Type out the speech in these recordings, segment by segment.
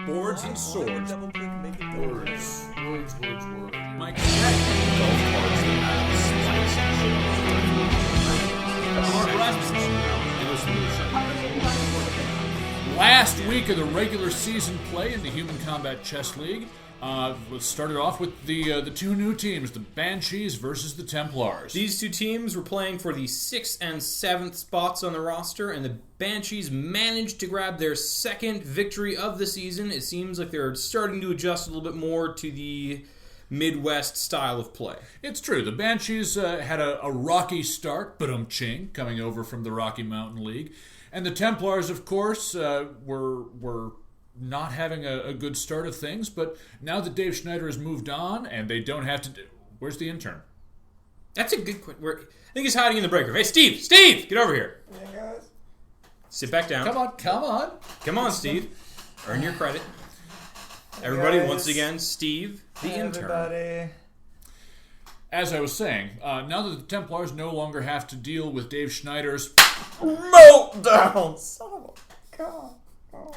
Boards and swords. Double click, make it Words. Words. Mike, Golf carts that have spikes and shit. last week of the regular season play in the Human Combat Chess League was started off with the two new teams, the Banshees versus the Templars. These two teams were playing for the 6th and 7th spots on the roster, and the Banshees managed to grab their second victory of the season. It seems like they're starting to adjust a little bit more to the Midwest style of play. It's true. The Banshees had a rocky start, ba-dum-ching, coming over from the Rocky Mountain League. And the Templars, of course, were not having a good start of things, but now that Dave Schneider has moved on and they don't have to do... Where's the intern? That's a good question. I think he's hiding in the break room. Hey, Steve, get over here. Yeah, guys. Sit back down. Come on. Steve. Earn your credit. Everybody, guys. once again, Steve, the Hey, intern. everybody. As I was saying, now that the Templars no longer have to deal with Dave Schneider's... Meltdown! Son of a god. Oh.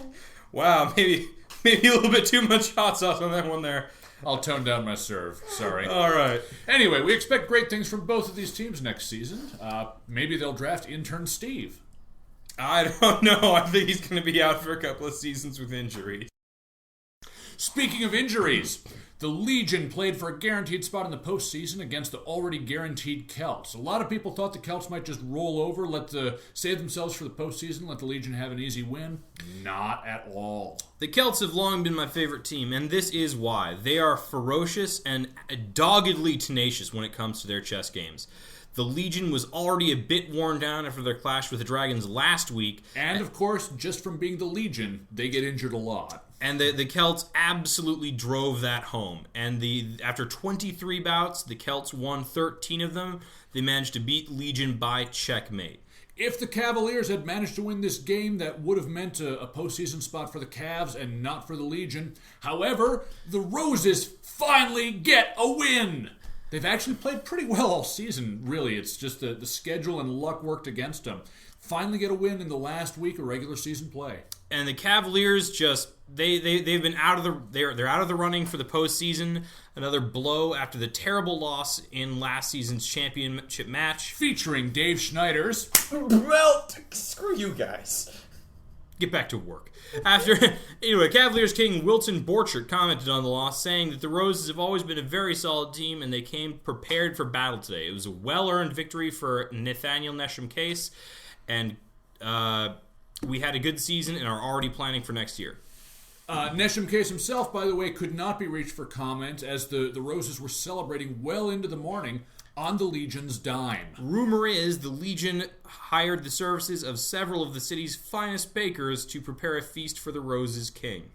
Wow, maybe a little bit too much hot sauce on that one there. I'll tone down my serve. Sorry. All right. Anyway, we expect great things from both of these teams next season. Maybe they'll draft intern Steve. I don't know. I think he's going to be out for a couple of seasons with injuries. Speaking of injuries, the Legion played for a guaranteed spot in the postseason against the already guaranteed Celts. A lot of people thought the Celts might just roll over, save themselves for the postseason, let the Legion have an easy win. Not at all. The Celts have long been my favorite team, and this is why. They are ferocious and doggedly tenacious when it comes to their chess games. The Legion was already a bit worn down after their clash with the Dragons last week. And, of course, just from being the Legion, they get injured a lot. And the Celts absolutely drove that home. And after 23 bouts, the Celts won 13 of them. They managed to beat Legion by checkmate. If the Cavaliers had managed to win this game, that would have meant a postseason spot for the Cavs and not for the Legion. However, the Roses finally get a win. They've actually played pretty well all season, really. It's just the schedule and luck worked against them. Finally get a win in the last week of regular season play. And the Cavaliers just they've been they're out of the running for the postseason. Another blow after the terrible loss in last season's championship match. Featuring Dave Schneider's... Screw you guys. Get back to work. Anyway, Cavaliers king Wilton Borchert commented on the loss, saying that the Roses have always been a very solid team and they came prepared for battle today. It was a well-earned victory for Nathaniel Nesham Case, and we had a good season and are already planning for next year. Nesham Case himself, by the way, could not be reached for comment as the Roses were celebrating well into the morning on the Legion's dime. Rumor is the Legion hired the services of several of the city's finest bakers to prepare a feast for the Roses' king.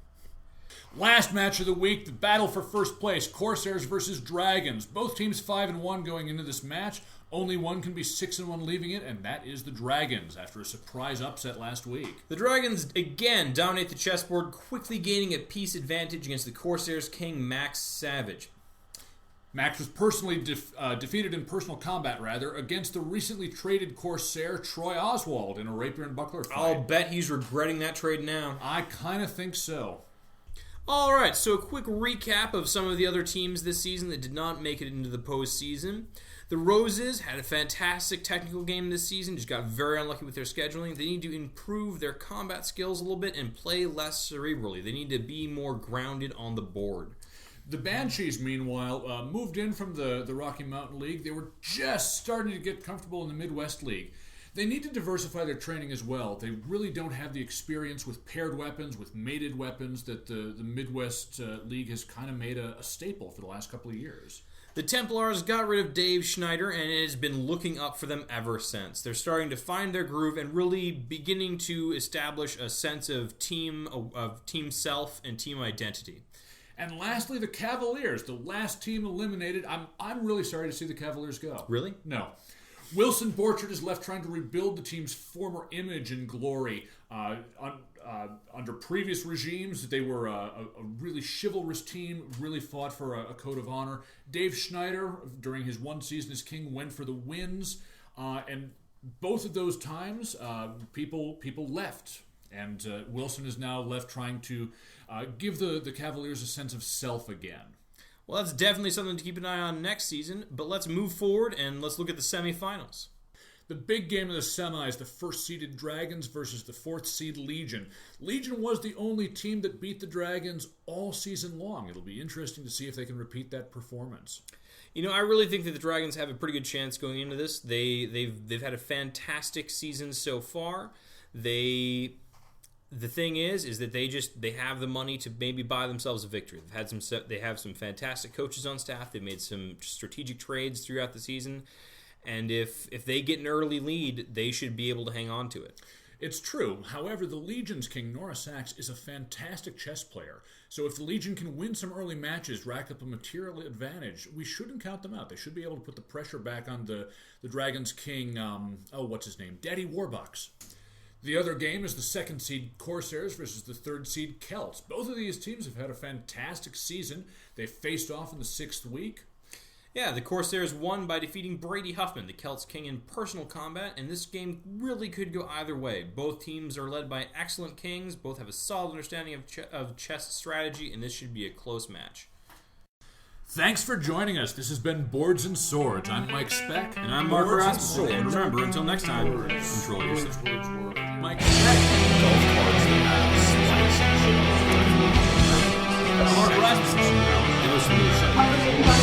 Last match of the week, the battle for first place, Corsairs versus Dragons. Both teams 5-1 going into this match. Only one can be 6-1 leaving it, and that is the Dragons after a surprise upset last week. The Dragons again dominate the chessboard, quickly gaining a piece advantage against the Corsairs' king Max Savage. Max was personally defeated in personal combat, against the recently traded Corsair Troy Oswald in a rapier and buckler fight. I'll bet he's regretting that trade now. I kind of think so. Alright, so a quick recap of some of the other teams this season that did not make it into the postseason. The Roses had a fantastic technical game this season, just got very unlucky with their scheduling. They need to improve their combat skills a little bit and play less cerebrally. They need to be more grounded on the board. The Banshees, meanwhile, moved in from the Rocky Mountain League. They were just starting to get comfortable in the Midwest League. They need to diversify their training as well. They really don't have the experience with paired weapons, with mated weapons that the Midwest League has kind of made a staple for the last couple of years. The Templars got rid of Dave Schneider, and it has been looking up for them ever since. They're starting to find their groove and really beginning to establish a sense of team self and team identity. And lastly, the Cavaliers, the last team eliminated. I'm really sorry to see the Cavaliers go. Really? No. Wilson Borchert is left trying to rebuild the team's former image and glory. Under previous regimes, they were a really chivalrous team, really fought for a code of honor. Dave Schneider, during his one season as king, went for the wins. And both of those times, people left. And Wilson is now left trying to give the Cavaliers a sense of self again. Well, that's definitely something to keep an eye on next season, but let's move forward and let's look at the semifinals. The big game of the semis, the first-seeded Dragons versus the fourth-seed Legion. Legion was the only team that beat the Dragons all season long. It'll be interesting to see if they can repeat that performance. You know, I really think that the Dragons have a pretty good chance going into this. They've had a fantastic season so far. The thing is that they have the money to maybe buy themselves a victory. They have some fantastic coaches on staff. They've made some strategic trades throughout the season. And if they get an early lead, they should be able to hang on to it. It's true. However, the Legion's king, Nora Sachs, is a fantastic chess player. So if the Legion can win some early matches, rack up a material advantage, we shouldn't count them out. They should be able to put the pressure back on the Dragon's king, what's his name? Daddy Warbucks. The other game is the second seed Corsairs versus the third seed Celts. Both of these teams have had a fantastic season. They faced off in the 6th week. Yeah, the Corsairs won by defeating Brady Huffman, the Celts king, in personal combat, and this game really could go either way. Both teams are led by excellent kings, both have a solid understanding of chess strategy, and this should be a close match. Thanks for joining us. This has been Boards and Swords. I'm Mike Speck. And I'm Mark Rasmussen. And remember, until next time, control yourself. Mike Speck. Golf cards that have slices. Mark Rasmussen. Listen to the show.